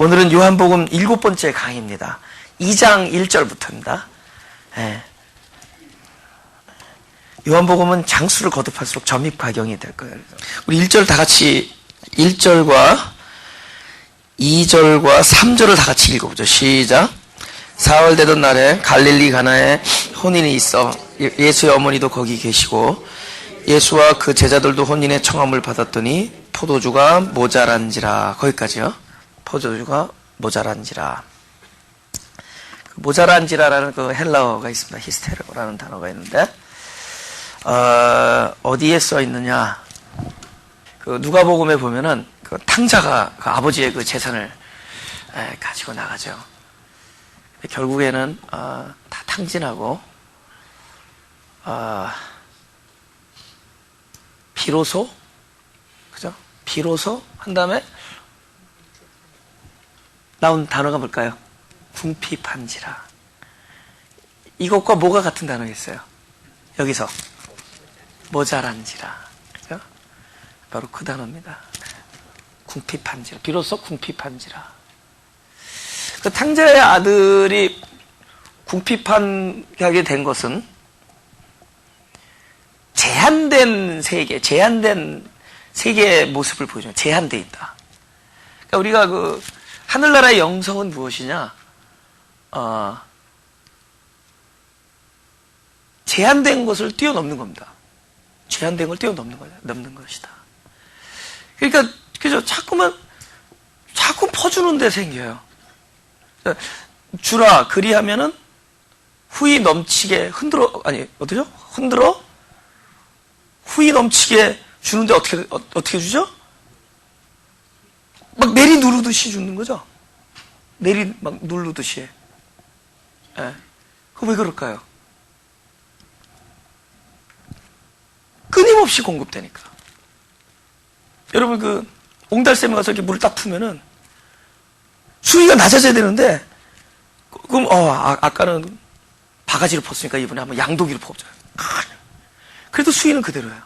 오늘은 요한복음 7번째 강의입니다. 2장 1절부터입니다. 예. 요한복음은 장수를 거듭할수록 점입가경이 될 거예요. 우리 1절 다 같이 1절과 2절과 3절을 다 같이 읽어보죠. 시작. 사흘 되던 날에 갈릴리 가나에 혼인이 있어 예수의 어머니도 거기 계시고 예수와 그 제자들도 혼인의 청함을 받았더니 포도주가 모자란지라. 거기까지요. 포도주가 모자란지라. 그 모자란지라라는 그 헬라어가 있습니다. 히스테르라는 단어가 있는데 어디에 써 있느냐? 그 누가복음에 보면은 그 탕자가 그 아버지의 그 재산을 가지고 나가죠. 결국에는 다 탕진하고 비로소, 그죠? 비로소 한 다음에 나온 단어가 뭘까요? 궁핍한지라. 이것과 뭐가 같은 단어겠어요? 여기서 모자란지라. 그죠? 바로 그 단어입니다. 궁핍한지라. 비로소 궁핍한지라. 그 탕자의 아들이 궁핍하게 된 것은 제한된 세계의 모습을 보여줘요. 제한되어 있다. 그러니까 우리가 그 하늘나라의 영성은 무엇이냐? 제한된 것을 뛰어넘는 겁니다. 제한된 걸 넘는 것이다. 그러니까 그죠? 자꾸 퍼주는 데 생겨요. 주라 그리하면은 후이 넘치게 흔들어 후이 넘치게 주는데 어떻게 주죠? 막 내리 누르듯이 주는 거죠. 내리 막 누르듯이. 예. 그 왜 그럴까요? 끊임없이 공급되니까. 여러분 그 옹달샘에 가서 이렇게 물을 딱 푸면은 수위가 낮아져야 되는데 그럼 아까는 바가지를 펐으니까 이번에 한번 양도기로 퍼줘요. 그래도 수위는 그대로예요.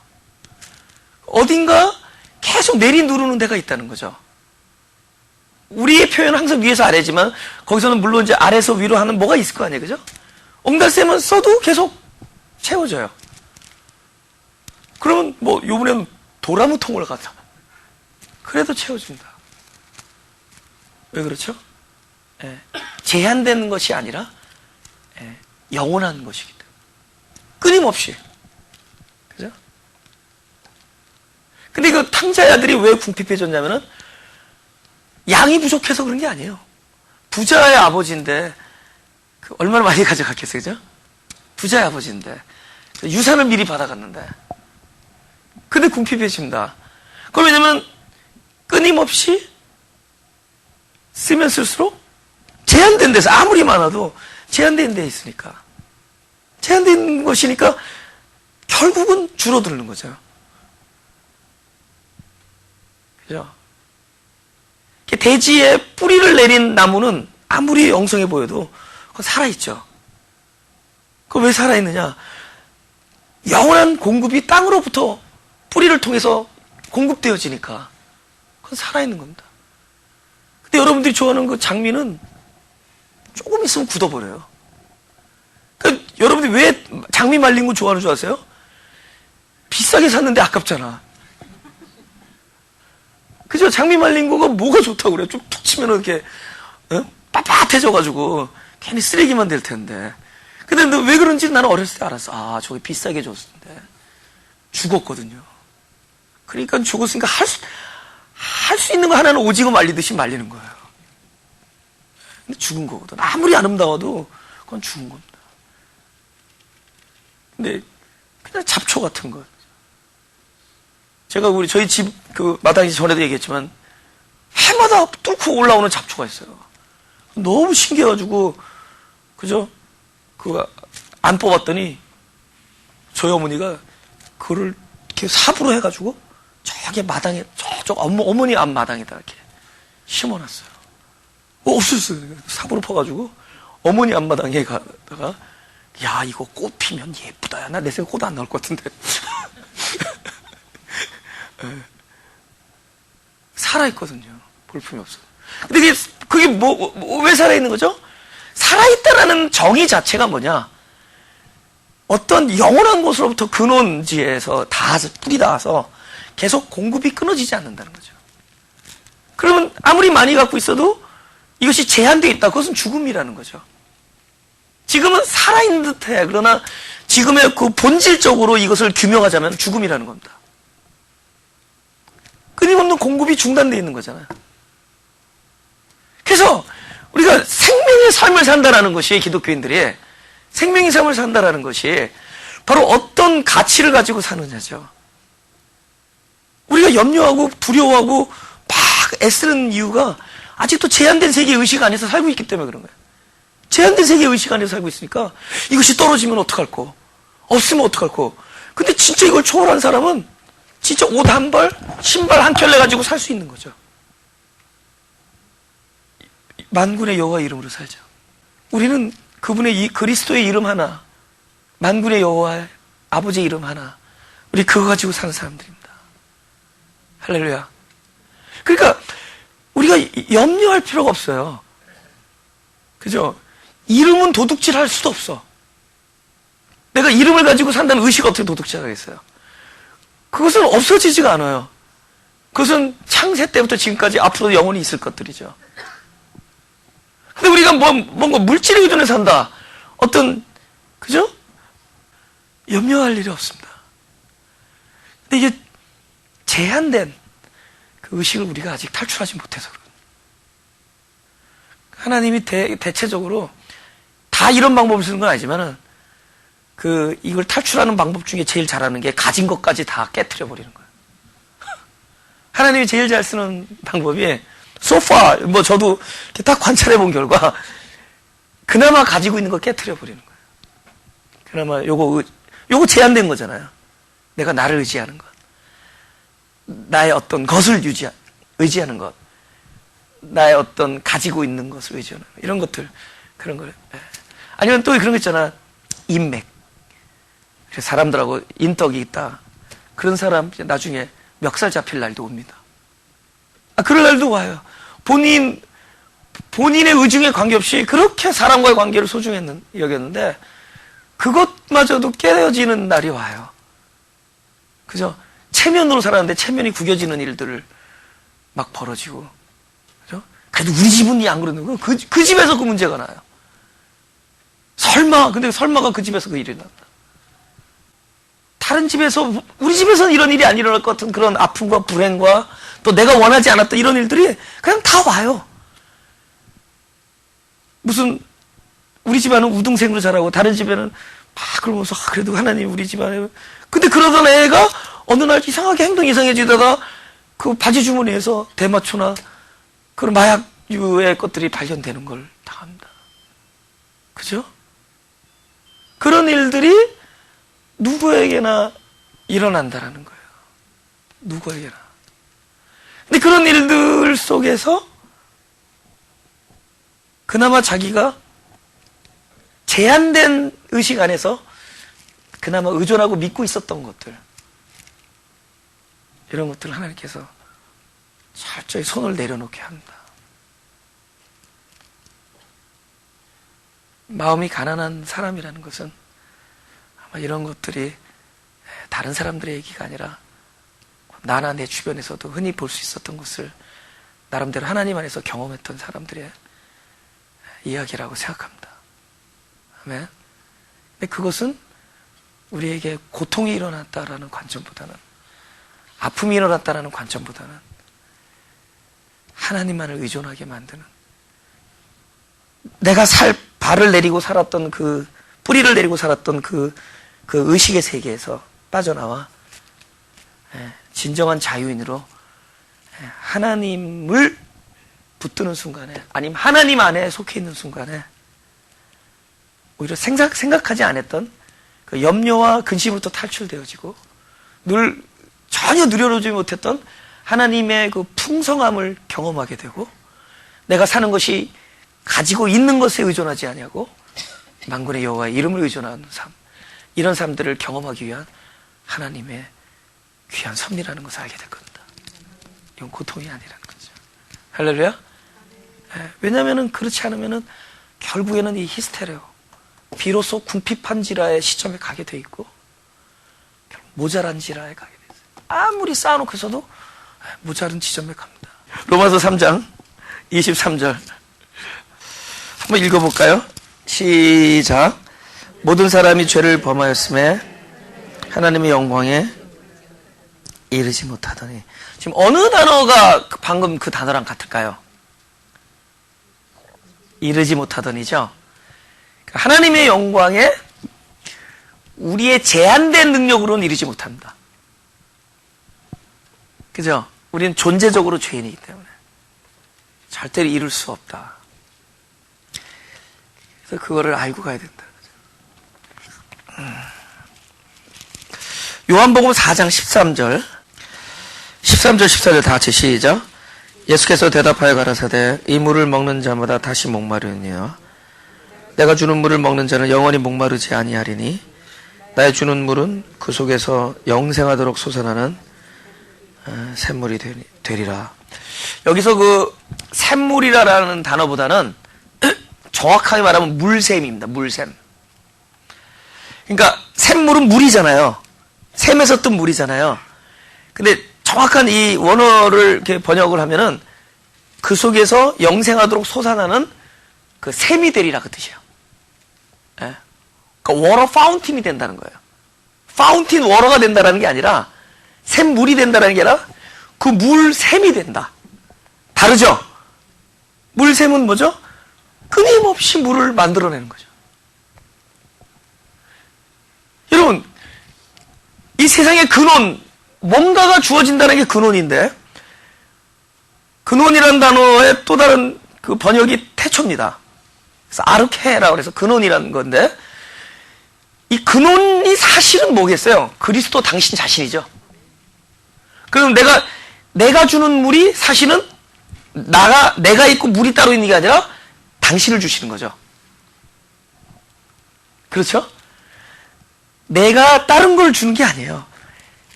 어딘가 계속 내리 누르는 데가 있다는 거죠. 우리의 표현은 항상 위에서 아래지만 거기서는 물론 이제 아래에서 위로 하는 뭐가 있을 거 아니에요, 그죠? 옹달샘은 써도 계속 채워져요. 그러면 뭐 요번에는 도라무 통을 갖다 그래도 채워준다. 왜 그렇죠? 예. 제한되는 것이 아니라 영원한 것이기 때문에 끊임없이. 그죠? 근데 그 탕자의 아들이 왜 궁핍해졌냐면은 양이 부족해서 그런 게 아니에요. 부자의 아버지인데 얼마나 많이 가져갔겠어요, 그죠? 부자의 아버지인데 유산을 미리 받아갔는데 근데 궁핍해집니다. 그럼 왜냐면 끊임없이 쓰면 쓸수록 제한된 데서 아무리 많아도 제한된 데에 있으니까 제한된 것이니까 결국은 줄어드는 거죠. 그죠? 대지에 뿌리를 내린 나무는 아무리 영성해 보여도 그건 살아있죠. 그건 왜 살아있느냐? 영원한 공급이 땅으로부터 뿌리를 통해서 공급되어지니까 그건 살아있는 겁니다. 근데 여러분들이 좋아하는 그 장미는 조금 있으면 굳어버려요. 그러니까 여러분들이 왜 장미 말린 거 좋아하는 줄 아세요? 비싸게 샀는데 아깝잖아. 그죠? 장미 말린 거가 뭐가 좋다고 그래요? 좀 툭 치면 이렇게 빳빳해져가지고 괜히 쓰레기만 될 텐데. 근데 왜 그런지 나는 어렸을 때 알았어. 저게 비싸게 줬는데 죽었거든요. 그러니까 죽었으니까 할 수 있는 거 하나는 오징어 말리듯이 말리는 거예요. 근데 죽은 거거든. 아무리 아름다워도 그건 죽은 겁니다. 근데 그냥 잡초 같은 거. 제가 저희 집 그 마당에 전에도 얘기했지만 해마다 뚫고 올라오는 잡초가 있어요. 너무 신기해가지고 그죠? 그거 안 뽑았더니 저희 어머니가 그거를 이렇게 삽으로 해가지고 저기 마당에 저쪽 어머니 앞 마당에다 이렇게 심어놨어요. 없었어요. 삽으로 퍼가지고 어머니 앞마당에 가다가 야 이거 꽃 피면 예쁘다. 야, 나 내 생각 꽃 안 나올 것 같은데. 살아있거든요. 볼품이 없어요. 근데 그게 왜 살아있는 거죠? 살아있다라는 정의 자체가 뭐냐? 어떤 영원한 곳으로부터 근원지에서 뿌리 닿아서 계속 공급이 끊어지지 않는다는 거죠. 그러면 아무리 많이 갖고 있어도 이것이 제한되어 있다. 그것은 죽음이라는 거죠. 지금은 살아있는 듯해. 그러나 지금의 그 본질적으로 이것을 규명하자면 죽음이라는 겁니다. 끊임없는 공급이 중단되어 있는 거잖아요. 그래서 우리가 생명의 삶을 산다라는 것이 기독교인들이 생명의 삶을 산다라는 것이 바로 어떤 가치를 가지고 사느냐죠. 우리가 염려하고 두려워하고 막 애쓰는 이유가 아직도 제한된 세계의 의식 안에서 살고 있기 때문에 그런 거예요. 제한된 세계의 의식 안에서 살고 있으니까 이것이 떨어지면 어떡할꼬? 없으면 어떡할꼬? 근데 진짜 이걸 초월한 사람은 진짜 옷 한 벌, 신발 한 켤레 가지고 살 수 있는 거죠. 만군의 여호와 이름으로 살죠. 우리는 그분의 그리스도의 이름 하나, 만군의 여호와 아버지의 이름 하나, 우리 그거 가지고 사는 사람들입니다. 할렐루야. 그러니까 우리가 염려할 필요가 없어요. 그죠? 이름은 도둑질할 수도 없어. 내가 이름을 가지고 산다는 의식을 어떻게 도둑질하겠어요? 그것은 없어지지가 않아요. 그것은 창세 때부터 지금까지 앞으로도 영원히 있을 것들이죠. 근데 우리가 뭔가 물질에 의존해 산다. 그죠? 염려할 일이 없습니다. 근데 이게 제한된 그 의식을 우리가 아직 탈출하지 못해서 그래요. 하나님이 대체적으로 다 이런 방법을 쓰는 건 아니지만은 이걸 탈출하는 방법 중에 제일 잘하는 게 가진 것까지 다 깨트려 버리는 거예요. 하나님이 제일 잘 쓰는 방법이 소파, 저도 딱 관찰해 본 결과 그나마 가지고 있는 거 깨트려 버리는 거예요. 그나마 요거 제한된 거잖아요. 내가 나를 의지하는 것. 나의 어떤 것을 의지하는 것. 나의 어떤 가지고 있는 것을 의지하는 것. 이런 것들, 그런 걸. 아니면 또 그런 거 있잖아. 인맥. 사람들하고 인덕이 있다. 그런 사람 나중에 멱살 잡힐 날도 옵니다. 그럴 날도 와요. 본인의 의중에 관계없이 그렇게 사람과의 관계를 소중히 여겼는데 그것마저도 깨어지는 날이 와요. 그죠? 체면으로 살았는데 체면이 구겨지는 일들을 막 벌어지고. 그죠? 그래도 우리 집은 안 그러는 거. 그 집에서 그 문제가 나요. 근데 설마가 그 집에서 그 일이 난다. 다른 집에서, 우리 집에서는 이런 일이 안 일어날 것 같은 그런 아픔과 불행과 또 내가 원하지 않았던 이런 일들이 그냥 다 와요. 우리 집안은 우등생으로 자라고 다른 집에는 막 그러면서 그래도 하나님 우리 집안에. 근데 그러던 애가 어느 날 이상하게 행동이 이상해지다가 그 바지 주머니에서 대마초나 그런 마약류의 것들이 발견되는 걸 당합니다. 그죠? 그런 일들이 누구에게나 일어난다라는 거예요. 누구에게나. 근데 그런 일들 속에서 그나마 자기가 제한된 의식 안에서 그나마 의존하고 믿고 있었던 것들, 이런 것들을 하나님께서 철저히 손을 내려놓게 합니다. 마음이 가난한 사람이라는 것은 아마 이런 것들이 다른 사람들의 얘기가 아니라 나나 내 주변에서도 흔히 볼 수 있었던 것을 나름대로 하나님 안에서 경험했던 사람들의 이야기라고 생각합니다. 아멘. 근데 그것은 우리에게 고통이 일어났다라는 관점보다는, 아픔이 일어났다라는 관점보다는 하나님만을 의존하게 만드는, 내가 발을 내리고 살았던 뿌리를 내리고 살았던 그 의식의 세계에서 빠져나와 진정한 자유인으로 하나님을 붙드는 순간에, 아니면 하나님 안에 속해 있는 순간에 오히려 생각하지 않았던 그 염려와 근심부터 탈출되어지고 전혀 누려보지 못했던 하나님의 그 풍성함을 경험하게 되고, 내가 사는 것이 가지고 있는 것에 의존하지 아니하고 만군의 여호와의 이름을 의존하는 삶, 이런 삶들을 경험하기 위한 하나님의 귀한 섭리라는 것을 알게 될 겁니다. 이건 고통이 아니라는 거죠. 할렐루야. 왜냐면은 그렇지 않으면은 결국에는 이 히스테레오, 비로소 궁핍한 지라의 시점에 가게 돼 있고, 모자란 지라에 가게 돼 있어요. 아무리 쌓아놓고 있어도 모자른 지점에 갑니다. 로마서 3장 23절 한번 읽어볼까요? 시작. 모든 사람이 죄를 범하였음에 하나님의 영광에 이르지 못하더니. 지금 어느 단어가 방금 그 단어랑 같을까요? 이르지 못하더니죠. 하나님의 영광에 우리의 제한된 능력으로는 이르지 못합니다. 그죠? 우리는 존재적으로 죄인이기 때문에 절대로 이룰 수 없다. 그래서 그거를 알고 가야 된다. 요한복음 4장 13절 14절 다 같이 시작. 예수께서 대답하여 가라사대 이 물을 먹는 자마다 다시 목마르니와 내가 주는 물을 먹는 자는 영원히 목마르지 아니하리니 나의 주는 물은 그 속에서 영생하도록 솟아나는 샘물이 되리라. 여기서 그 샘물이라는 단어보다는 정확하게 말하면 물샘입니다. 물샘. 그러니까 샘물은 물이잖아요. 샘에서 뜬 물이잖아요. 근데 정확한 이 원어를 이렇게 번역을 하면은 그 속에서 영생하도록 솟아나는 그 샘이 되리라 그 뜻이에요. 예? 그러니까 워터 파운틴이 된다는 거예요. 파운틴 워터가 된다는 게 아니라 샘물이 된다는 게 아니라 그 물샘이 된다. 다르죠? 물샘은 뭐죠? 끊임없이 물을 만들어내는 거죠. 여러분, 이 세상의 근원, 뭔가가 주어진다는 게 근원인데, 근원이라는 단어의 또 다른 그 번역이 태초입니다. 그래서 아르케라고 해서 근원이라는 건데, 이 근원이 사실은 뭐겠어요? 그리스도 당신 자신이죠. 그럼 내가 주는 물이 사실은 내가 있고 물이 따로 있는 게 아니라 당신을 주시는 거죠. 그렇죠? 내가 다른 걸 주는 게 아니에요.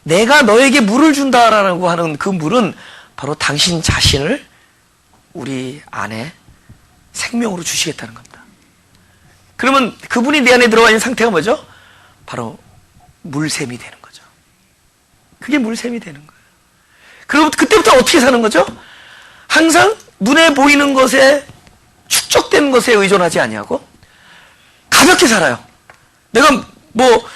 내가 너에게 물을 준다라고 하는 그 물은 바로 당신 자신을 우리 안에 생명으로 주시겠다는 겁니다. 그러면 그분이 내 안에 들어가 있는 상태가 뭐죠? 바로 물샘이 되는 거죠. 그게 물샘이 되는 거예요. 그럼 그때부터 어떻게 사는 거죠? 항상 눈에 보이는 것에 축적된 것에 의존하지 아니하고 가볍게 살아요. 내가 뭐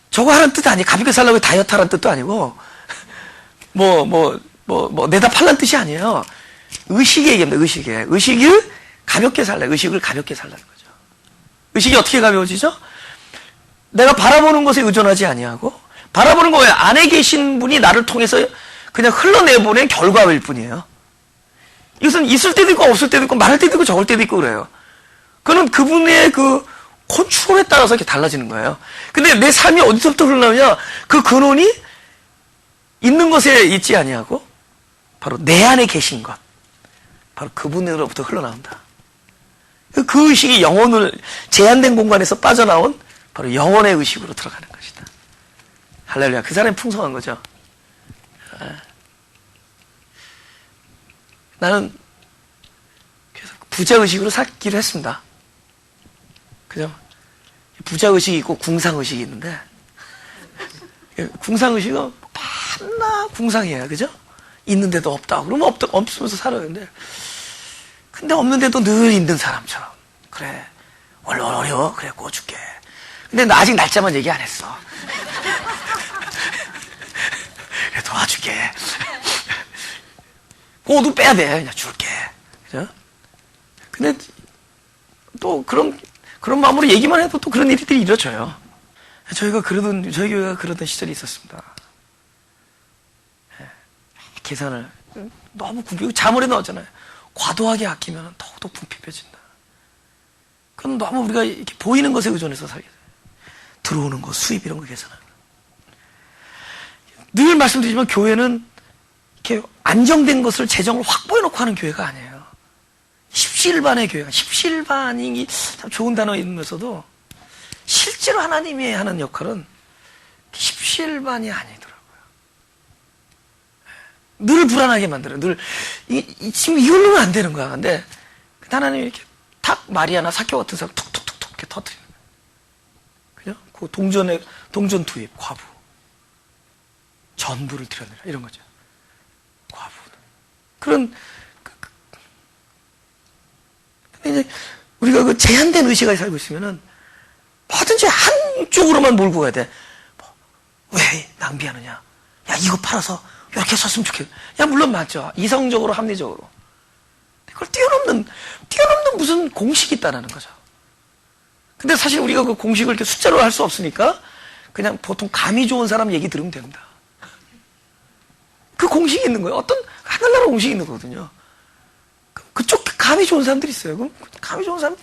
저거 하는 뜻 아니에요. 가볍게 살라고 다이어트 하라는 뜻도 아니고 내다 팔라는 뜻이 아니에요. 의식의 얘기입니다. 의식을 가볍게 살라. 의식을 가볍게 살라는 거죠. 의식이 어떻게 가벼워지죠? 내가 바라보는 것에 의존하지 아니하고 바라보는 거에 안에 계신 분이 나를 통해서 그냥 흘러내보낸 결과일 뿐이에요. 이것은 있을 때도 있고 없을 때도 있고 많을 때도 있고 적을 때도 있고 그래요. 그거는 그분의 그 컨트롤에 따라서 이렇게 달라지는 거예요. 근데 내 삶이 어디서부터 흘러나오냐? 그 근원이 있는 것에 있지 아니하고 바로 내 안에 계신 것, 바로 그분으로부터 흘러나온다. 그 의식이 영혼을 제한된 공간에서 빠져나온 바로 영혼의 의식으로 들어가는 것이다. 할렐루야. 그 사람이 풍성한 거죠. 나는 그래서 부자의식으로 살기로 했습니다. 그죠? 부자의식이 있고 궁상의식이 있는데, 궁상의식은 반나 궁상이에요. 그죠? 있는데도 없다. 그러면 없으면서 살아요. 근데 없는데도 늘 있는 사람처럼. 그래. 어려워. 그래, 구워줄게. 근데 나 아직 날짜만 얘기 안 했어. 그래, 도와줄게. 그거도 빼야 돼. 그냥 줄게. 그죠? 근데 또 그런 마음으로 얘기만 해도 또 그런 일들이 이루어져요. 저희 교회가 그러던 시절이 있었습니다. 계산을 너무 궁핍, 자문에 나왔잖아요. 과도하게 아끼면 더욱더 궁핍해진다. 그럼 너무 우리가 이렇게 보이는 것에 의존해서 살게 돼요. 들어오는 것, 수입 이런 거 계산하는 거. 늘 말씀드리지만 교회는 이렇게 안정된 것을 재정을 확보해놓고 하는 교회가 아니에요. 십시일반의 교회가, 십시일반이 참 좋은 단어이면서도 실제로 하나님이 하는 역할은 십시일반이 아니더라고요. 늘 불안하게 만들어요. 지금 이걸로는 안 되는 거야. 근데 하나님이 이렇게 탁 마리아나 사케오 같은 사람 툭툭툭툭 이렇게 터뜨리는 거예요. 그죠? 그 동전 투입, 과부. 전부를 드려내라. 이런 거죠. 과부. 그런, 근데 이제 우리가 그 제한된 의식에 살고 있으면은 뭐든지 한쪽으로만 몰고 가야 돼. 왜 낭비하느냐? 야, 이거 팔아서 이렇게 썼으면 좋겠어. 야, 물론 맞죠. 이성적으로, 합리적으로. 그걸 뛰어넘는 무슨 공식이 있다라는 거죠. 근데 사실 우리가 그 공식을 이렇게 숫자로 할 수 없으니까 그냥 보통 감이 좋은 사람 얘기 들으면 됩니다. 그 공식이 있는 거예요. 어떤 하늘나라 공식이 있는 거거든요. 그쪽 감이 좋은 사람들이 있어요. 그럼 감이 좋은 사람,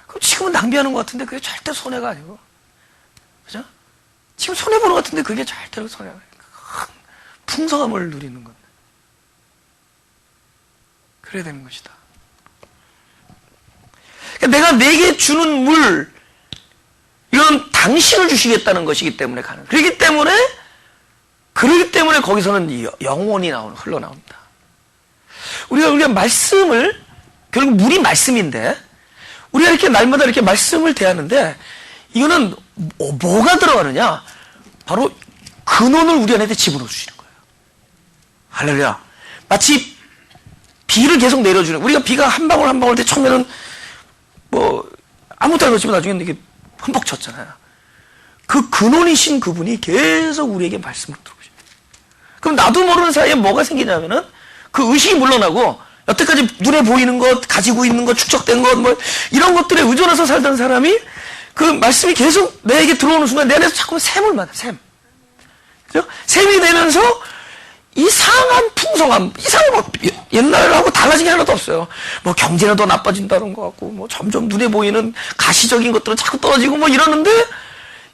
그럼 지금은 낭비하는 것 같은데 그게 절대 손해가 아니고, 그죠? 지금 손해보는 것 같은데 그게 절대로 손해가 아니고, 풍성함을 누리는 건데. 그래야 되는 것이다. 그러니까 내가 내게 주는 물, 이건 당신을 주시겠다는 것이기 때문에 가는. 그렇기 때문에 거기서는 영혼이 흘러나옵니다. 우리가 말씀을, 결국 물이 말씀인데, 우리가 이렇게 날마다 이렇게 말씀을 대하는데, 이거는 뭐가 들어가느냐? 바로 근원을 우리 안에 집어넣어 주시는 거예요. 할렐루야. 마치 비를 계속 내려주는, 우리가 비가 한 방울 한 방울 때 처음에는 아무것도 안 넣지만 나중에는 이게 흠뻑 쳤잖아요. 그 근원이신 그분이 계속 우리에게 말씀을 들어오십니다. 그럼 나도 모르는 사이에 뭐가 생기냐면은 그 의식이 물러나고 여태까지 눈에 보이는 것, 가지고 있는 것, 축적된 것, 이런 것들에 의존해서 살던 사람이 그 말씀이 계속 내게 들어오는 순간 내 안에서 자꾸 샘을 맞아, 샘. 그죠? 샘이 되면서 이상한 풍성함, 옛날하고 달라진 게 하나도 없어요. 경제는 더 나빠진다는 것 같고, 점점 눈에 보이는 가시적인 것들은 자꾸 떨어지고 이러는데,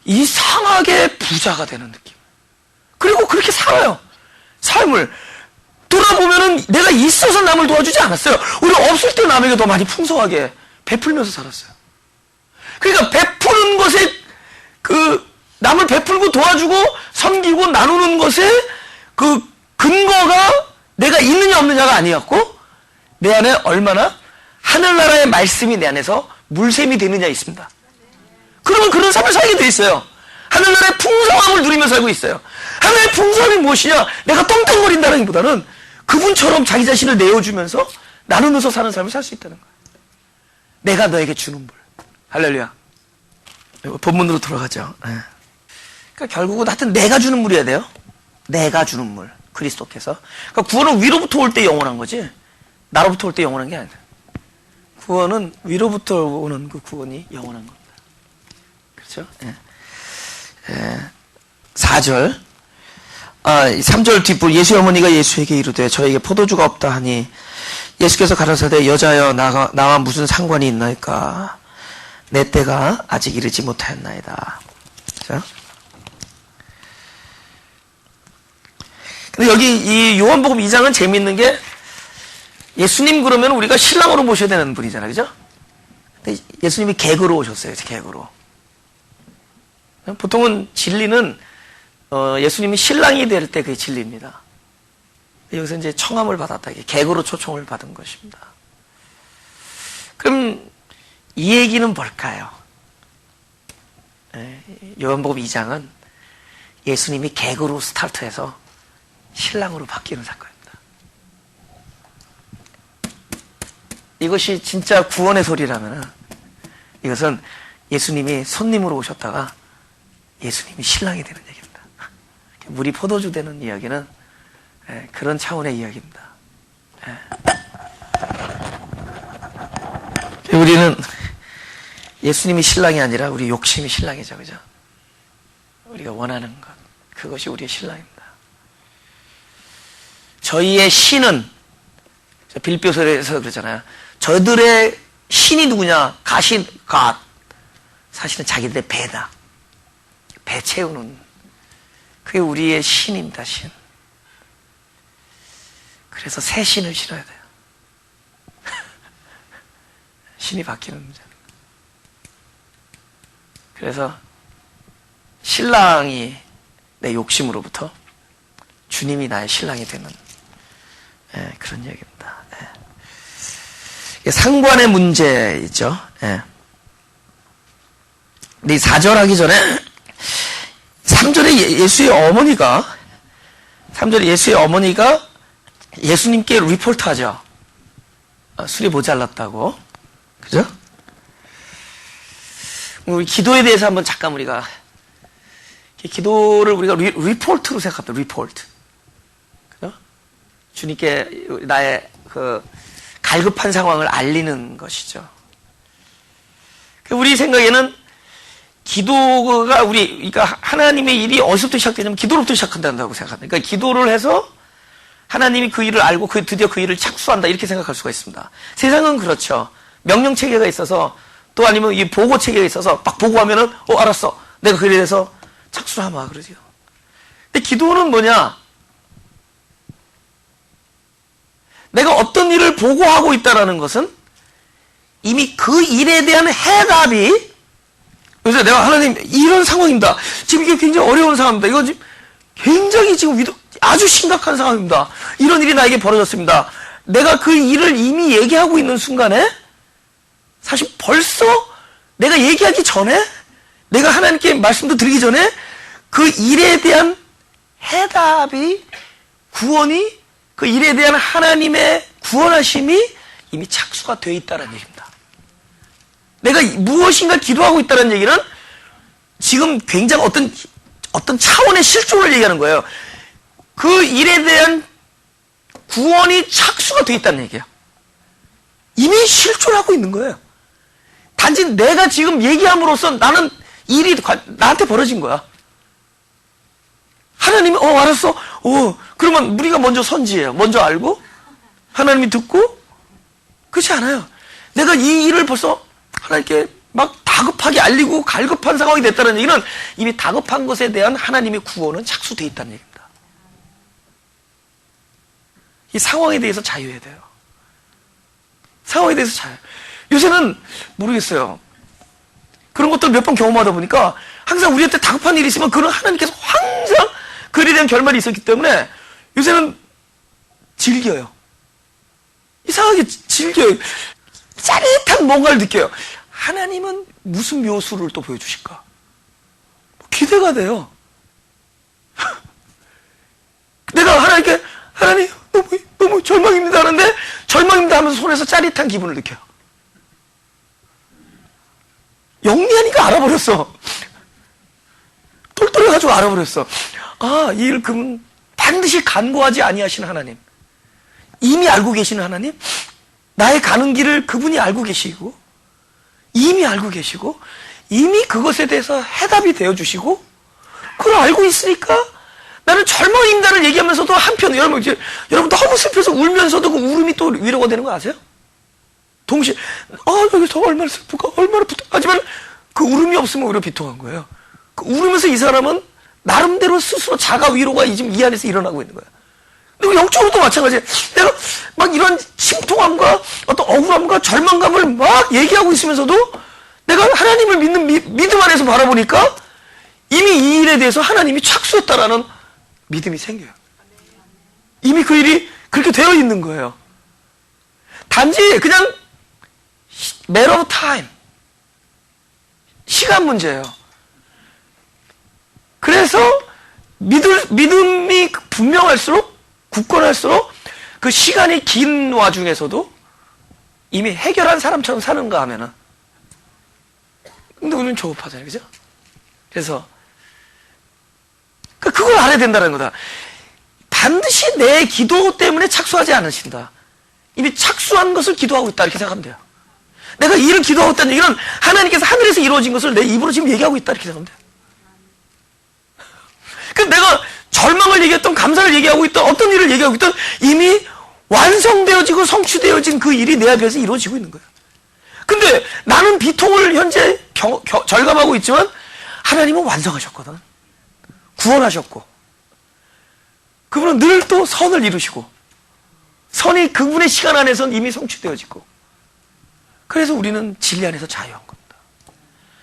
이상하게 부자가 되는 느낌. 그리고 그렇게 살아요. 삶을. 돌아보면은 내가 있어서 남을 도와주지 않았어요. 우리가 없을 때 남에게 더 많이 풍성하게 베풀면서 살았어요. 그러니까 베푸는 것에, 남을 베풀고 도와주고 섬기고 나누는 것에 근거가 내가 있느냐 없느냐가 아니었고, 내 안에 얼마나 하늘나라의 말씀이 내 안에서 물샘이 되느냐 있습니다. 그러면 그런 삶을 살게 돼 있어요. 하늘나라의 풍성함을 누리며 살고 있어요. 하늘의 풍성함이 무엇이냐? 내가 떵떵거린다는 보다는 그분처럼 자기 자신을 내어주면서 나누면서 사는 삶을 살 수 있다는 거예요. 내가 너에게 주는 물. 할렐루야. 본문으로 돌아가죠. 그러니까 결국은 하여튼 내가 주는 물이어야 돼요. 내가 주는 물. 그리스도께서. 그러니까 구원은 위로부터 올 때 영원한 거지, 나로부터 올 때 영원한 게 아니다. 구원은 위로부터 오는 그 구원이 영원한 겁니다. 그렇죠? 4절. 3절 뒷부분. 예수의 어머니가 예수에게 이르되 저에게 포도주가 없다 하니 예수께서 가라사대 여자여 나와 무슨 상관이 있나이까? 내 때가 아직 이르지 못하였나이다. 그렇죠? 근데 여기 이 요한복음 2장은 재미있는 게, 예수님 그러면 우리가 신랑으로 모셔야 되는 분이잖아요. 그죠? 근데 예수님이 객으로 오셨어요. 객으로. 보통은 진리는 예수님이 신랑이 될 때 그게 진리입니다. 여기서 이제 청함을 받았다. 객으로 초청을 받은 것입니다. 그럼 이 얘기는 뭘까요? 요한복음 2장은 예수님이 객으로 스타트해서 신랑으로 바뀌는 사건입니다. 이것이 진짜 구원의 소리라면 이것은 예수님이 손님으로 오셨다가 예수님이 신랑이 되는 얘기입니다. 물이 포도주 되는 이야기는 그런 차원의 이야기입니다. 우리는 예수님이 신랑이 아니라 우리 욕심이 신랑이죠. 그죠? 우리가 원하는 것, 그것이 우리의 신랑입니다. 저희의 신은, 빌립보서에서 그러잖아요. 저들의 신이 누구냐? 갓. 사실은 자기들의 배다. 배 채우는. 그게 우리의 신입니다, 신. 그래서 새 신을 신어야 돼요. 신이 바뀌는 문제는. 그래서 신랑이 내 욕심으로부터 주님이 나의 신랑이 되는 그런 얘기입니다. 상관의 문제 있죠. 예. 근데 이 4절 하기 전에 3절에 예수의 어머니가 3절에 예수의 어머니가 예수님께 리포트 하죠. 술이 모자랐다고. 그죠? 우리 기도에 대해서 한번 잠깐 우리가 기도를 우리가 리포트로 생각합니다. 리포트. 그죠? 주님께 나의 그 갈급한 상황을 알리는 것이죠. 우리 생각에는 기도가 그러니까 하나님의 일이 어디서부터 시작되냐면 기도로부터 시작한다고 생각합니다. 그러니까 기도를 해서 하나님이 그 일을 알고 드디어 그 일을 착수한다 이렇게 생각할 수가 있습니다. 세상은 그렇죠. 명령 체계가 있어서 또 아니면 이 보고 체계가 있어서 막 보고하면은 알았어. 내가 그 일에 대해서 착수를 하마 그러죠. 근데 기도는 뭐냐? 내가 어떤 일을 보고하고 있다라는 것은 이미 그 일에 대한 해답이 그래서 내가 하나님 이런 상황입니다. 지금 이게 굉장히 어려운 상황입니다. 이거 지금 굉장히 지금 아주 심각한 상황입니다. 이런 일이 나에게 벌어졌습니다. 내가 그 일을 이미 얘기하고 있는 순간에 사실 벌써 내가 얘기하기 전에 내가 하나님께 말씀도 드리기 전에 그 일에 대한 해답이 구원이 그 일에 대한 하나님의 구원하심이 이미 착수가 되어 있다는 얘기입니다. 내가 무엇인가 기도하고 있다는 얘기는 지금 굉장히 어떤 차원의 실존을 얘기하는 거예요. 그 일에 대한 구원이 착수가 되어 있다는 얘기예요. 이미 실존하고 있는 거예요. 단지 내가 지금 얘기함으로써 나는 일이 나한테 벌어진 거야. 하나님이 알았어. 그러면 우리가 먼저 선지해요. 먼저 알고 하나님이 듣고 그렇지 않아요. 내가 이 일을 벌써 하나님께 막 다급하게 알리고 갈급한 상황이 됐다는 얘기는 이미 다급한 것에 대한 하나님의 구원은 착수되어 있다는 얘기입니다. 이 상황에 대해서 자유해야 돼요. 상황에 대해서 자유. 요새는 모르겠어요. 그런 것들 몇 번 경험하다 보니까 항상 우리한테 다급한 일이 있으면 그런 하나님께서 항상 그에 대한 결말이 있었기 때문에 요새는 즐겨요. 이상하게 즐겨요. 짜릿한 뭔가를 느껴요. 하나님은 무슨 묘수를 또 보여주실까? 기대가 돼요. 내가 하나님께 하나님 너무 절망입니다 하는데 절망입니다 하면서 손에서 짜릿한 기분을 느껴요. 영리하니까 알아버렸어. 똘똘해가지고 알아버렸어. 이 일 그분 반드시 간구하지 아니하시는 하나님, 이미 알고 계시는 하나님, 나의 가는 길을 그분이 알고 계시고 이미 알고 계시고 이미 그것에 대해서 해답이 되어주시고 그걸 알고 있으니까 나는 절망입니다를 얘기하면서도 한편 여러분 너무 슬퍼서 울면서도 그 울음이 또 위로가 되는 거 아세요? 동시에 여기서 얼마나 슬플까 얼마나 하지만 그 울음이 없으면 오히려 비통한 거예요. 그 울으면서 이 사람은 나름대로 스스로 자가 위로가 지금 이 안에서 일어나고 있는 거예요. 근데 영적으로도 마찬가지예요. 내가 막 이런 심통함과 어떤 억울함과 절망감을 막 얘기하고 있으면서도 내가 하나님을 믿는 믿음 안에서 바라보니까 이미 이 일에 대해서 하나님이 착수했다라는 믿음이 생겨요. 이미 그 일이 그렇게 되어 있는 거예요. 단지 그냥 matter of time, 시간 문제예요. 그래서 믿음이 분명할수록 굳건할수록 그 시간이 긴 와중에서도 이미 해결한 사람처럼 사는가 하면은 근데 우리는 조급하잖아요. 그죠? 그래서 그걸 알아야 된다는 거다. 반드시 내 기도 때문에 착수하지 않으신다. 이미 착수한 것을 기도하고 있다 이렇게 생각하면 돼요. 내가 이를 기도하고 있다는 얘기는 하나님께서 하늘에서 이루어진 것을 내 입으로 지금 얘기하고 있다 이렇게 생각하면 돼요. 내가 절망을 얘기했던 감사를 얘기하고 있던 어떤 일을 얘기하고 있던 이미 완성되어지고 성취되어진 그 일이 내 앞에서 이루어지고 있는 거예요. 근데 나는 비통을 현재 절감하고 있지만 하나님은 완성하셨거든. 구원하셨고 그분은 늘 또 선을 이루시고 선이 그분의 시간 안에서는 이미 성취되어지고 그래서 우리는 진리 안에서 자유한 겁니다.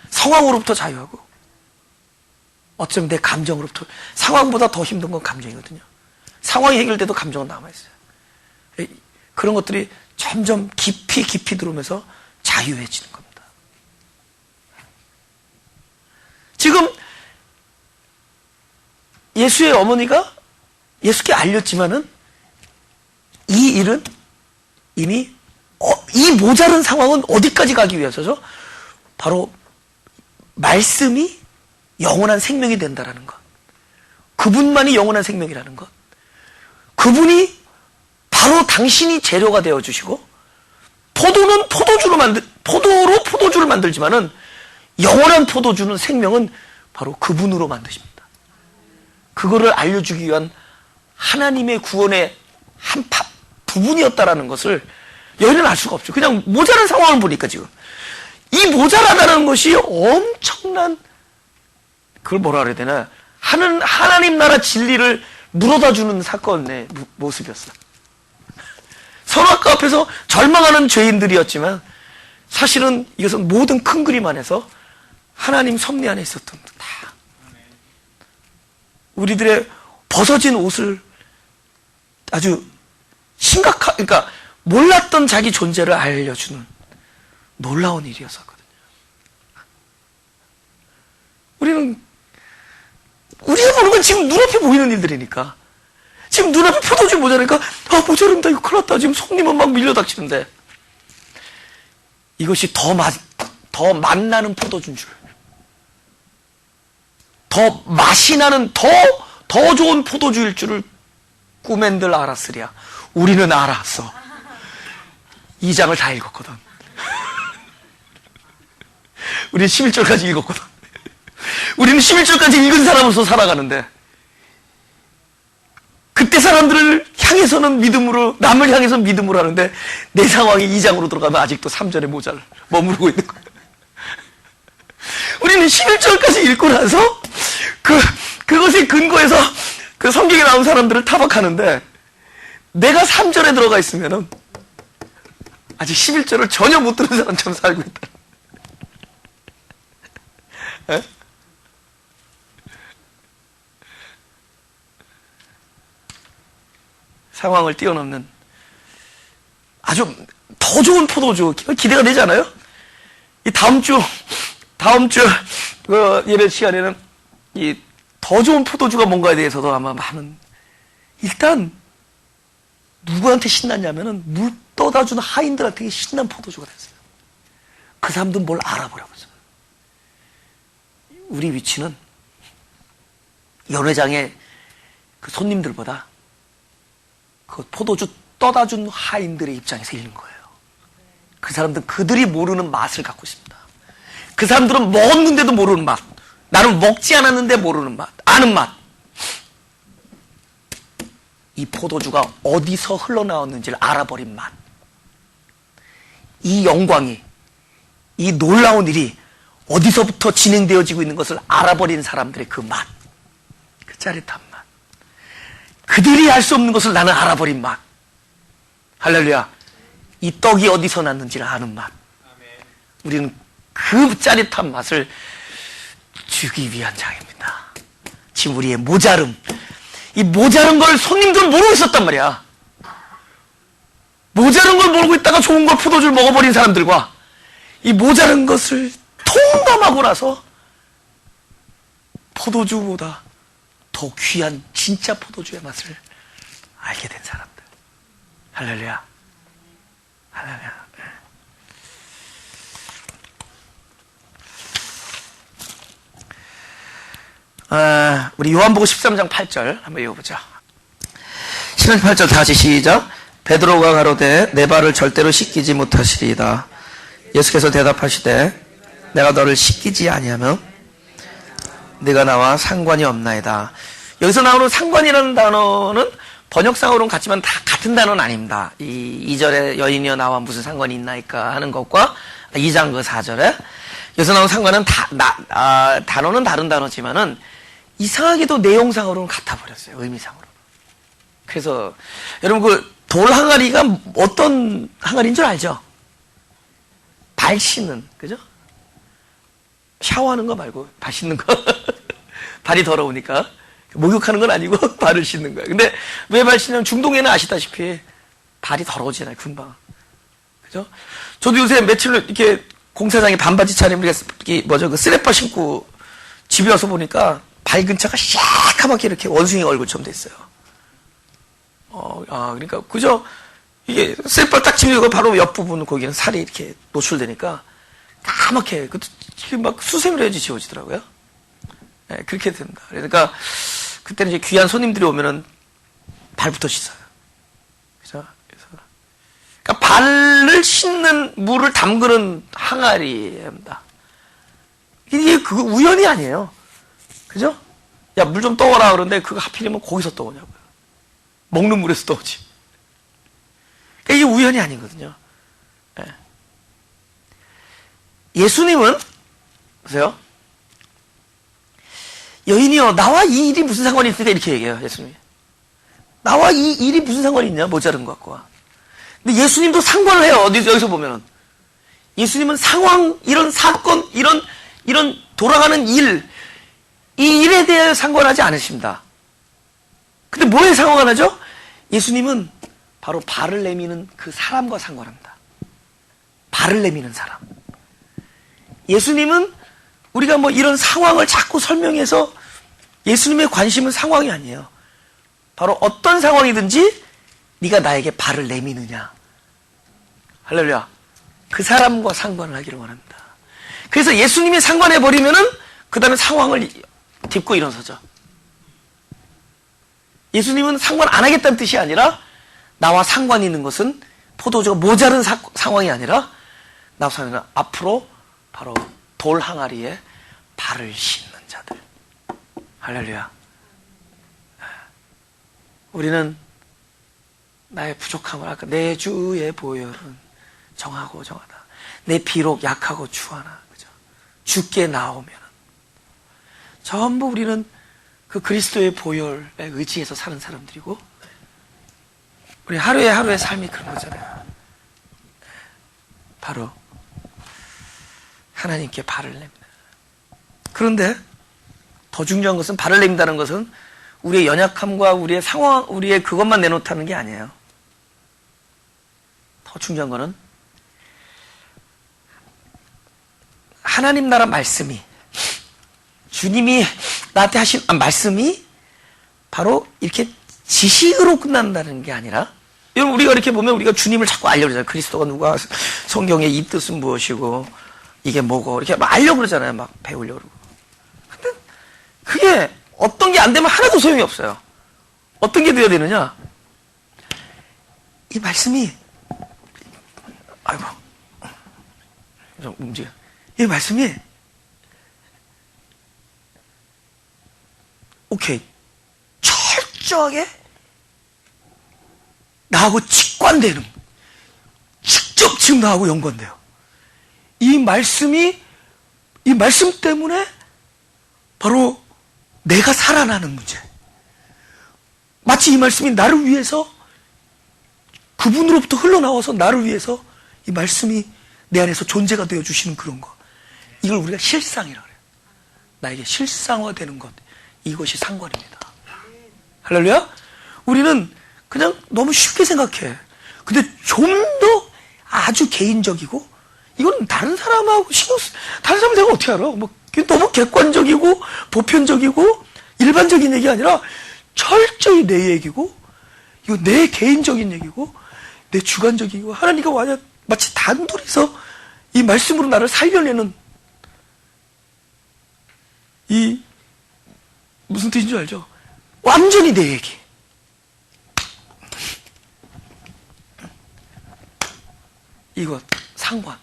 상황으로부터 자유하고 어쩌면 내 감정으로부터 상황보다 더 힘든 건 감정이거든요. 상황이 해결돼도 감정은 남아있어요. 그런 것들이 점점 깊이 들어오면서 자유해지는 겁니다. 지금 예수의 어머니가 예수께 알렸지만은 이 일은 이미 이 모자른 상황은 어디까지 가기 위해서죠? 바로 말씀이 영원한 생명이 된다라는 것. 그분만이 영원한 생명이라는 것. 그분이 바로 당신이 재료가 되어 주시고 포도로 포도주를 만들지만은 영원한 포도주는 생명은 바로 그분으로 만드십니다. 그거를 알려주기 위한 하나님의 구원의 한 부분이었다라는 것을 여인은 알 수가 없죠. 그냥 모자란 상황을 보니까 지금 이 모자라다는 것이 엄청난 그걸 뭐라 그래야 되나 하나님 나라 진리를 물어다 주는 사건의 모습이었어요. 선악과 앞에서 절망하는 죄인들이었지만 사실은 이것은 모든 큰 그림 안에서 하나님 섭리 안에 있었던 다 우리들의 벗어진 옷을 아주 그러니까 몰랐던 자기 존재를 알려주는 놀라운 일이었었거든요. 우리가 보는 건 지금 눈앞에 보이는 일들이니까 지금 눈앞에 포도주 모자라니까 모자른다 이거 큰일 났다 지금 손님은 막 밀려닥치는데 이것이 더 맛나는 포도주인 줄 더 맛이 나는 더 좋은 포도주일 줄을 꿈엔들 알았으랴. 우리는 알았어. 2장을 다 읽었거든. 우리는 11절까지 읽었거든. 우리는 11절까지 읽은 사람으로서 살아가는데 그때 사람들을 향해서는 믿음으로 남을 향해서는 믿음으로 하는데 내 상황이 2장으로 들어가면 아직도 3절의 모자를 머무르고 있는 거야. 우리는 11절까지 읽고 나서 그것에 근거해서 그 성경에 나온 사람들을 타박하는데 내가 3절에 들어가 있으면은 아직 11절을 전혀 못 들은 사람처럼 살고 있다. 에? 상황을 뛰어넘는 아주 더 좋은 포도주 기대가 되지 않아요? 이 다음 주 예배 시간에는 이 더 좋은 포도주가 뭔가에 대해서도 아마 많은 일단 누구한테 신났냐면은 물 떠다 주는 하인들한테 신난 포도주가 됐어요. 그 사람들은 뭘 알아버려버렸어요. 우리 위치는 연회장의 그 손님들보다 그 포도주 떠다 준 하인들의 입장에서 읽는 거예요. 그 사람들은 그들이 모르는 맛을 갖고 있습니다. 그 사람들은 먹었는데도 모르는 맛. 나는 먹지 않았는데 모르는 맛. 아는 맛. 이 포도주가 어디서 흘러나왔는지를 알아버린 맛. 이 영광이, 이 놀라운 일이 어디서부터 진행되어지고 있는 것을 알아버린 사람들의 그 맛. 그 짜릿한 맛. 그들이 알 수 없는 것을 나는 알아버린 맛. 할렐루야. 이 떡이 어디서 났는지를 아는 맛. 우리는 그 짜릿한 맛을 주기 위한 장입니다. 지금 우리의 모자름. 이 모자른 걸 손님들은 모르고 있었단 말이야. 모자른 걸 모르고 있다가 좋은 걸 포도주를 먹어버린 사람들과 이 모자른 것을 통감하고 나서 포도주보다 더 귀한 진짜 포도주의 맛을 알게 된 사람들. 할렐루야. 할렐루야. 우리 요한복음 13장 8절 한번 읽어보자. 13장 8절 다시 시작. 베드로가 가로되 내 발을 절대로 씻기지 못하시리이다. 예수께서 대답하시되 내가 너를 씻기지 아니하며 네가 나와 상관이 없나이다. 여기서 나오는 상관이라는 단어는 번역상으로는 같지만 다 같은 단어는 아닙니다. 이 2절에 여인이여 나와 무슨 상관이 있나이까 하는 것과 2장 그 4절에 여기서 나오는 상관은 단어는 다른 단어지만은 이상하게도 내용상으로는 같아 버렸어요. 의미상으로. 그래서 여러분 그 돌 항아리가 어떤 항아리인 줄 알죠? 발 씻는, 그죠? 샤워하는 거 말고 발 씻는 거. 발이 더러우니까 목욕하는 건 아니고 발을 씻는 거예요. 근데 왜 발 씻냐면 중동에는 아시다시피 발이 더러워지잖아요, 금방. 그죠? 저도 요새 며칠 이렇게 공사장에 반바지 차림을 그 슬리퍼 신고 집에 와서 보니까 발 근처가 새카맣게 이렇게 원숭이 얼굴처럼 됐어요. 그러니까, 그죠? 이게 슬리퍼 딱 집고 바로 옆부분 거기는 살이 이렇게 노출되니까 까맣게, 막 수세미로 지워지더라고요. 네, 그렇게 됩니다. 그러니까, 그때는 이제 귀한 손님들이 오면은 발부터 씻어요. 그죠? 그러니까 발을 씻는 물을 담그는 항아리입니다. 이게 그거 우연이 아니에요. 그죠? 야, 물 좀 떠오라 그러는데 그거 하필이면 거기서 떠오냐고요. 먹는 물에서 떠오지. 그러니까 이게 우연이 아니거든요. 네. 예수님은 보세요. 여인이요, 나와 이 일이 무슨 상관이 있으니까 이렇게 얘기해요, 예수님이. 나와 이 일이 무슨 상관이 있냐, 모자른 것 갖고. 근데 예수님도 상관을 해요, 여기서 보면은. 예수님은 상황, 이런 사건, 이런 돌아가는 일, 이 일에 대해 상관하지 않으십니다. 근데 뭐에 상관하죠? 예수님은 바로 발을 내미는 그 사람과 상관합니다. 발을 내미는 사람. 예수님은 우리가 뭐 이런 상황을 자꾸 설명해서 예수님의 관심은 상황이 아니에요. 바로 어떤 상황이든지 네가 나에게 발을 내미느냐. 할렐루야. 그 사람과 상관을 하기를 원합니다. 그래서 예수님이 상관해버리면은 그 다음에 상황을 딛고 일어서죠. 예수님은 상관 안 하겠다는 뜻이 아니라 나와 상관이 있는 것은 포도주가 모자른 상황이 아니라 나와 상관은 앞으로 바로 돌 항아리에 발을 씻는 자들. 할렐루야. 우리는 나의 부족함을 아까 내 주의 보혈은 정하고 정하다. 내 비록 약하고 추하나. 그죠? 주께 나오면 전부 우리는 그 그리스도의 보혈에 의지해서 사는 사람들이고 우리 하루의 삶이 그런 거잖아요. 바로 하나님께 발을 냅니다. 그런데 더 중요한 것은 발을 낸다는 것은 우리의 연약함과 우리의 상황, 우리의 그것만 내놓다는 게 아니에요. 더 중요한 거는 하나님 나라 말씀이 주님이 나한테 하신 말씀이 바로 이렇게 지식으로 끝난다는 게 아니라 여러분 우리가 이렇게 보면 우리가 주님을 자꾸 알려주잖아요. 그리스도가 누가 성경의 이 뜻은 무엇이고 이게 뭐고 이렇게 막 알려고 그러잖아요. 막 배우려고 그러고. 근데 그게 어떤 게 안 되면 하나도 소용이 없어요. 어떤 게 되어야 되느냐? 이 말씀이 아이고 좀 움직여. 이 말씀이 오케이 철저하게 나하고 직관되는 직접 지금 나하고 연관돼요. 이 말씀 때문에 바로 내가 살아나는 문제. 마치 이 말씀이 나를 위해서 그분으로부터 흘러나와서 나를 위해서 이 말씀이 내 안에서 존재가 되어주시는 그런 거. 이걸 우리가 실상이라고 그래요. 나에게 실상화되는 것. 이것이 상관입니다. 할렐루야? 우리는 그냥 너무 쉽게 생각해. 근데 좀 더 아주 개인적이고 이건 다른 사람하고 다른 사람 내가 어떻게 알아? 뭐 너무 객관적이고 보편적이고 일반적인 얘기 아니라 철저히 내 얘기고 이거 내 개인적인 얘기고 내 주관적인 얘기고 하나님과 마치 단둘이서 이 말씀으로 나를 살려내는 이 무슨 뜻인 줄 알죠? 완전히 내 얘기. 이것 상관.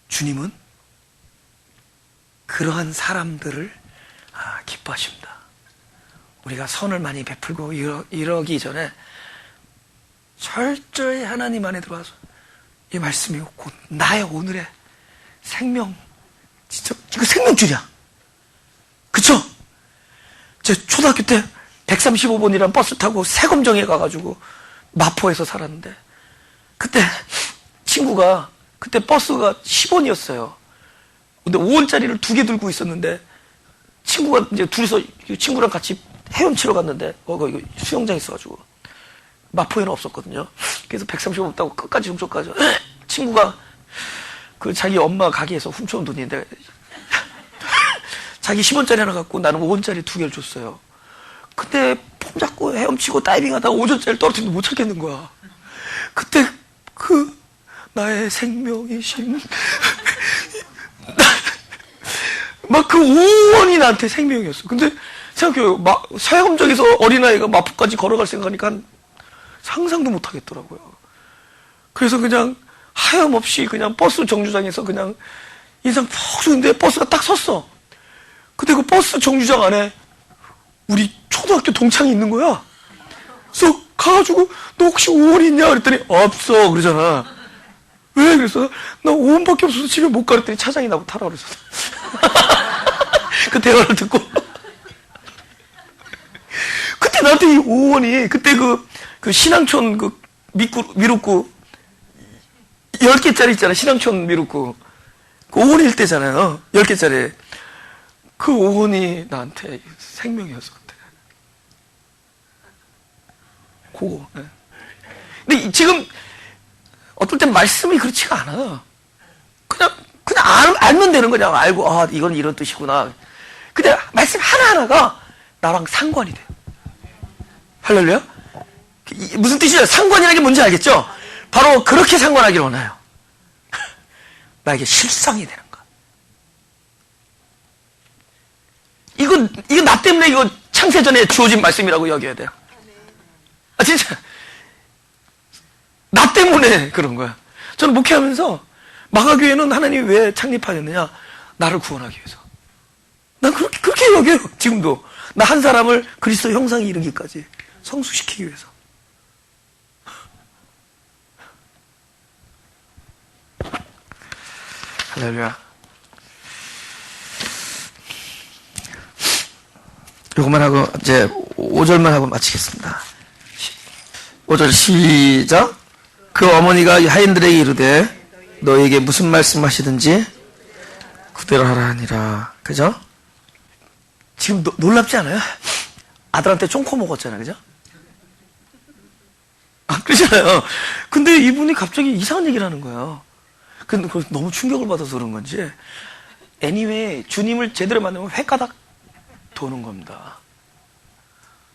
주님은 그러한 사람들을 기뻐하십니다. 우리가 선을 많이 베풀고 이러기 전에 철저히 하나님 안에 들어와서 이 말씀이 곧 나의 오늘의 생명, 진짜 이거 생명줄이야. 그쵸? 제 초등학교 때 135번이라는 버스 타고 세검정에 가가지고 마포에서 살았는데 그때 친구가 그때 버스가 10원이었어요. 근데 5원짜리를 2개 들고 있었는데 친구가 이제 둘이서 친구랑 같이 헤엄치러 갔는데 거기 수영장 있어가지고 마포에는 없었거든요. 그래서 130원 없다고 끝까지 훔쳐가죠. 친구가 그 자기 엄마 가게에서 훔쳐온 돈인데 자기 10원짜리 하나 갖고 나는 5원짜리 2개를 줬어요. 근데 폼 잡고 헤엄치고 다이빙하다가 5원짜리 떨어뜨리면 못 찾겠는 거야. 그때 그 나의 생명이신 막 그 5원이 나한테 생명이었어. 근데 생각해요. 서해검정에서 어린아이가 마포까지 걸어갈 생각하니까 상상도 못 하겠더라고요. 그래서 그냥 하염없이 그냥 버스 정류장에서 그냥 인상 푹 쓰는데 버스가 딱 섰어. 근데 그 버스 정류장 안에 우리 초등학교 동창이 있는 거야. 그래서 가가지고 너 혹시 5원 있냐 그랬더니 없어 그러잖아. 왜? 그래서 나 5원밖에 없어서 집에 못 가 그랬더니 차장이 나보고 타라 그랬어. 그 대화를 듣고 그때 나한테 이 5원이 그때 그 신앙촌 그 미루구 10개짜리 있잖아. 신앙촌 미루구 그 5원일 때잖아요. 10개짜리 그 5원이 나한테 생명이었어 그때. 그거. 네. 근데 지금 어떨 땐 말씀이 그렇지가 않아. 그냥 알면 되는 거냐. 알고 아 이건 이런 뜻이구나. 근데 말씀 하나하나가 나랑 상관이 돼. 할렐루야? 무슨 뜻이냐? 상관이라는 게 뭔지 알겠죠? 바로 그렇게 상관하기를 원해요. 나에게 실상이 되는 거야. 이거 나 때문에 이거 창세전에 주어진 말씀이라고 여겨야 돼요. 아, 진짜. 나 때문에 그런 거야. 저는 목회하면서 마가교회는 하나님이 왜 창립하셨느냐? 나를 구원하기 위해서. 난 그렇게 여겨요. 지금도. 나 한 사람을 그리스도 형상에 이르기까지 성숙시키기 위해서. 할렐루야. 요것만 하고 이제 5절만 하고 마치겠습니다. 5절 시작. 그 어머니가 하인들에게 이르되 너에게 무슨 말씀하시든지 그대로 하라 하니라. 그죠? 지금 놀랍지 않아요? 아들한테 쫑코 먹었잖아요. 그죠? 아, 그러잖아요. 근데 이분이 갑자기 이상한 얘기를 하는 거예요. 근데 너무 충격을 받아서 그런 건지. anyway, 주님을 제대로 만나면 횟가닥 도는 겁니다.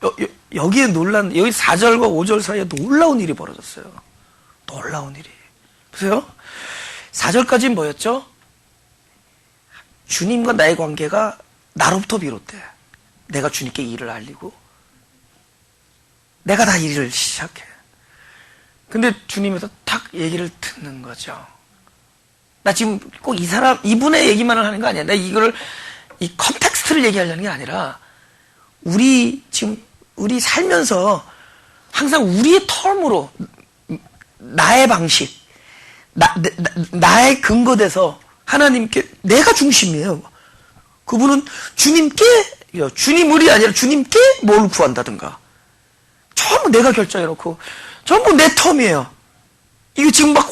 여기에 여기 4절과 5절 사이에 놀라운 일이 벌어졌어요. 놀라운 일이. 보세요. 4절까지는 뭐였죠? 주님과 나의 관계가 나로부터 비롯돼. 내가 주님께 일을 알리고 내가 다 일을 시작해. 근데 주님에서 탁 얘기를 듣는 거죠. 나 지금 꼭 이분의 얘기만 하는 거 아니야. 내가 이 컨텍스트를 얘기하려는 게 아니라 우리 살면서 항상 우리의 텀으로 나의 방식, 나의 근거돼서 하나님께 내가 중심이에요. 그분은 주님을이 아니라 주님께 뭘 구한다든가. 전부 내가 결정해놓고 전부 내 텀이에요. 이거 지금 막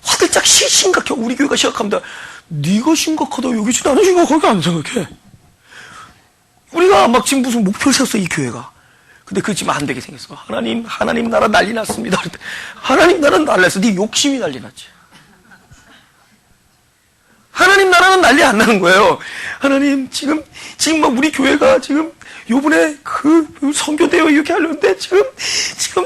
화들짝 심각해. 우리 교회가 시작합니다. 네가 심각하다. 여기 나는 심각하게 안 생각해. 우리가 막 지금 무슨 목표를 세웠어 이 교회가. 근데 그거 지금 안 되게 생겼어. 하나님 나라 난리 났습니다. 하나님 나라는 난리 났어. 네 욕심이 난리 났지. 하나님 나라는 난리 안 나는 거예요. 하나님 지금 막 우리 교회가 지금 요번에 그 선교대회 이렇게 하려는데 지금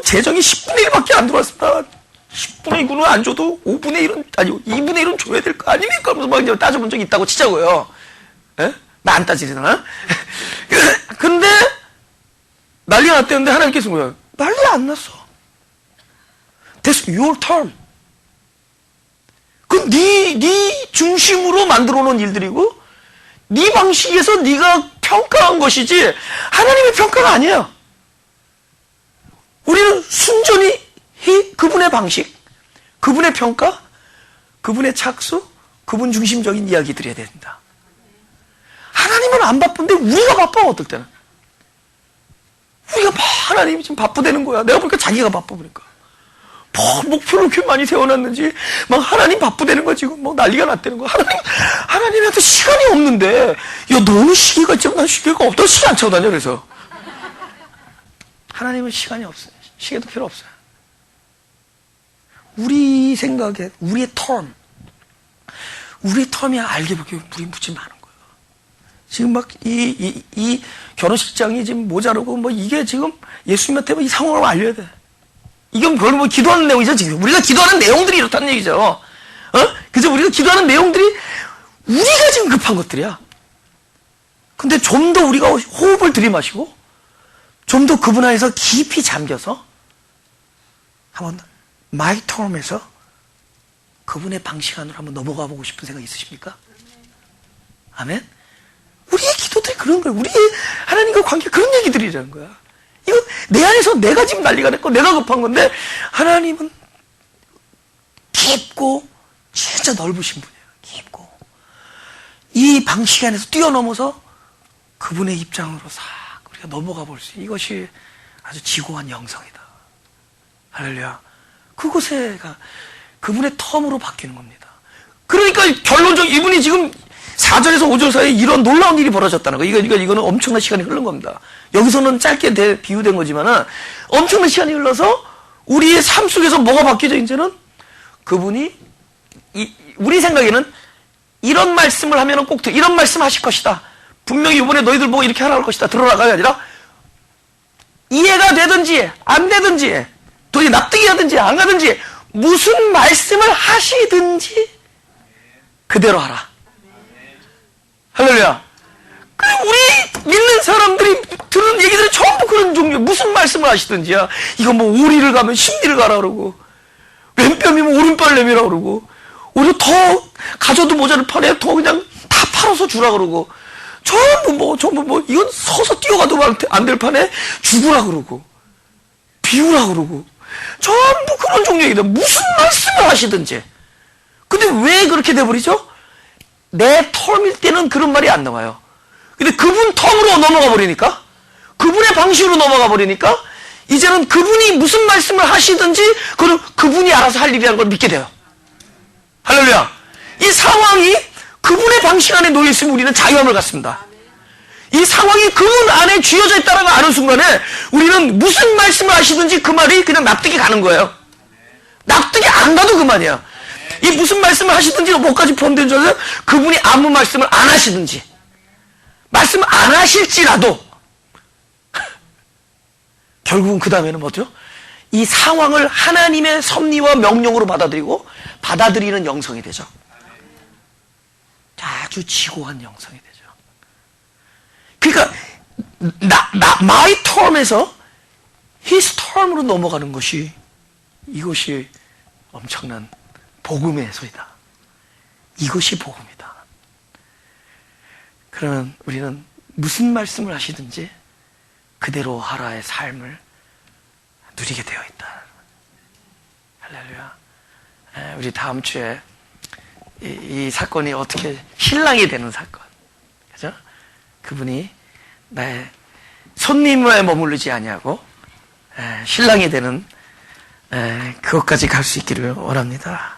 재정이 10분의 1밖에 안 들어왔습니다. 10분의 2는 안 줘도 5분의 1은 아니고 2분의 1은 줘야 될 거 아닙니까? 하면서 막 이제 따져본 적이 있다고 치자고요. 예? 나 안 따지잖아. 근데 난리 났대는데 하나님께서 뭐야? 난리 안 났어. That's your turn. 그 네 중심으로 만들어 놓은 일들이고 네 방식에서 네가 평가한 것이지 하나님의 평가가 아니에요. 우리는 순전히 그분의 방식, 그분의 평가, 그분의 착수, 그분 중심적인 이야기들이 해야 된다. 하나님은 안 바쁜데 우리가 바빠. 어떨 때는 우리가 하나님이 지금 바쁘다는 거야. 내가 보니까 자기가 바빠 보니까 목표를 이렇게 많이 세워놨는지 막 하나님 바쁘다는 거야. 지금 막 난리가 났다는 거야. 하나님한테 시간이 없는데 야 너는 시계가 있지만 난 시계가 없다. 시계 안 차고 다녀. 그래서 하나님은 시간이 없어요. 시계도 필요 없어요. 우리 생각에 우리의 텀이 알게 보기에 무지 많은 거예요. 지금 막 이 결혼식장이 지금 모자르고 뭐 이게 지금 예수님한테 이 상황을 알려야 돼. 이건 그걸 뭐 기도하는 내용이죠. 지금 우리가 기도하는 내용들이 이렇다는 얘기죠. 그래서 우리가 기도하는 내용들이 우리가 지금 급한 것들이야. 근데 좀 더 우리가 호흡을 들이마시고 좀 더 그분 안에서 깊이 잠겨서 한번 마이 텀에서 그분의 방식 안으로 한번 넘어가 보고 싶은 생각 있으십니까? 아멘? 우리의 기도들이 그런 거예요. 우리의 하나님과 관계 그런 얘기들이라는 거야. 이거 내 안에서 내가 지금 난리가 났고 내가 급한 건데 하나님은 깊고 진짜 넓으신 분이에요. 깊고 이 방식 안에서 뛰어넘어서 그분의 입장으로 싹 우리가 넘어가 볼 수 있는 이것이 아주 지고한 영성이다. 할렐루야. 그곳에가 그분의 텀으로 바뀌는 겁니다. 그러니까 결론적으로 이분이 지금 4절에서 5절 사이에 이런 놀라운 일이 벌어졌다는 거예요. 이거는 엄청난 시간이 흐른 겁니다. 여기서는 짧게 비유된 거지만은 엄청난 시간이 흘러서 우리의 삶 속에서 뭐가 바뀌죠, 이제는? 그분이, 우리 생각에는 이런 말씀을 하면은 꼭 이런 말씀 하실 것이다. 분명히 이번에 너희들 보고 이렇게 하라고 할 것이다. 들어라가 아니라 이해가 되든지 안 되든지 도저히 납득이 가든지 안 가든지 무슨 말씀을 하시든지 그대로 하라. 할렐루야. 우리 믿는 사람들이 들은 얘기들이 전부 그런 종류. 무슨 말씀을 하시든지야. 이거 뭐 오리를 가면 십리를 가라 그러고 왼뺨이면 오른발 내미라 그러고 오히려 더 가져도 모자를 판에 더 그냥 다 팔아서 주라 그러고 전부 뭐 이건 서서 뛰어가도 안 될 판에 죽으라 그러고 비우라 그러고 전부 그런 종류이다. 무슨 말씀을 하시든지. 근데 왜 그렇게 돼버리죠? 내 텀일 때는 그런 말이 안 나와요. 근데 그분 텀으로 넘어가 버리니까, 그분의 방식으로 넘어가 버리니까, 이제는 그분이 무슨 말씀을 하시든지, 그분이 알아서 할 일이라는 걸 믿게 돼요. 할렐루야. 이 상황이 그분의 방식 안에 놓여있으면 우리는 자유함을 갖습니다. 이 상황이 그분 안에 쥐어져 있다는 걸 아는 순간에 우리는 무슨 말씀을 하시든지 그 말이 그냥 납득이 가는 거예요. 납득이 안 가도 그만이야. 이 무슨 말씀을 하시든지 뭐까지 포함된 줄 알아요? 그분이 아무 말씀을 안 하시든지 말씀을 안 하실지라도 결국은 그 다음에는 뭐죠? 이 상황을 하나님의 섭리와 명령으로 받아들이는 영성이 되죠. 아주 지고한 영성이 되죠. 그러니까 my term에서 his term으로 넘어가는 것이 이것이 엄청난 복음의 소리다. 이것이 복음이다. 그러면 우리는 무슨 말씀을 하시든지 그대로 하라의 삶을 누리게 되어 있다. 할렐루야. 우리 다음 주에 이 사건이 어떻게 신랑이 되는 사건, 그죠? 그분이 나의 손님에 머무르지 아니하고 신랑이 되는 그것까지 갈 수 있기를 원합니다.